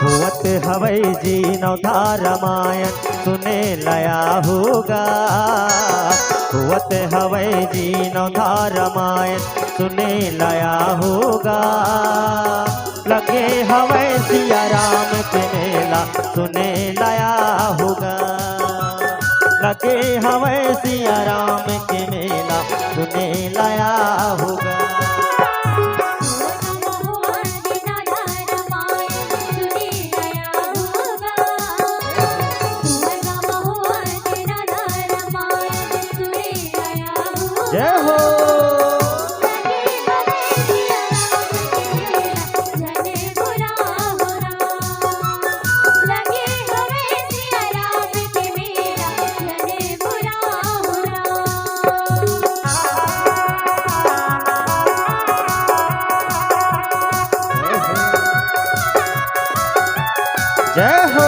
होवत हवै जी नवधा रामायण सुने लया होगा। होवत हवै जी नवधा रामायण सुने लया होगा। लगे हवै सिया राम के मेला सुने लया होगा। लगे हवै सिया राम के मेला सुने लया होगा। जय हो। जय हो।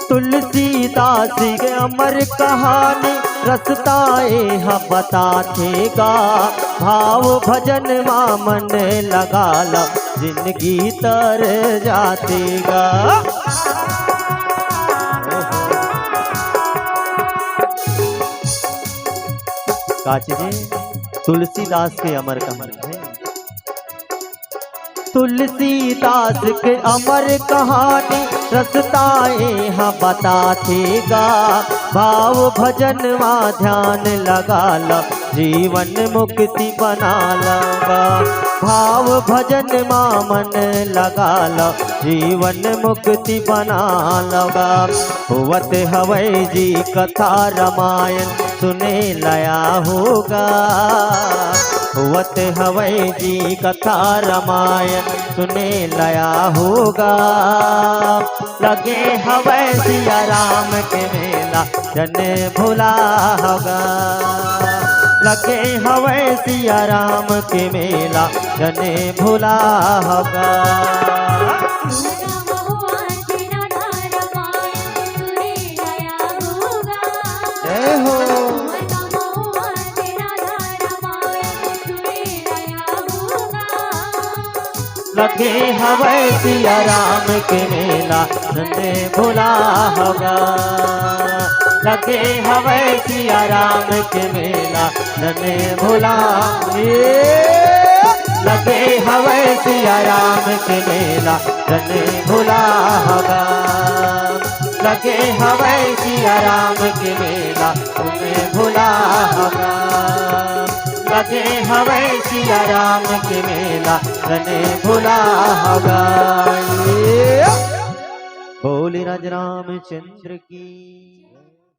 तुलसीदास के अमर कहानी रसताए हम बताथेगा। भाव भजन मां मन लगा ला जिंदगी तर जातेगा। काची जी तुलसीदास के अमर कहानी है। तुलसीदास के अमर कहानी रसताए हाँ बताथेगा। भाव भजन मा ध्यान लगा ला जीवन मुक्ति बना लगा। भाव भजन मा मन लगा ला जीवन मुक्ति बना लगा। होवत हवै जी कथा रामायण सुने लया होगा। होवत हवै जी कथा रामायण सुने लया होगा। लगे हवै सिया राम के मेला जन भुला होगा। लगे हवै सिया राम के मेला जन भुला होगा। जय हो। लगे हवै सिया राम के मेला जने भुला होगा। लगे हवै सिया राम के मेला जने भुला। लगे हवै सिया राम के मेला जने भुला होगा। लगे हवै सिया राम के मेला तुम्हें भुला होगा। लगे हवै सिया राम के मेला तने भुला होगा। बोले राज रामचंद्र की।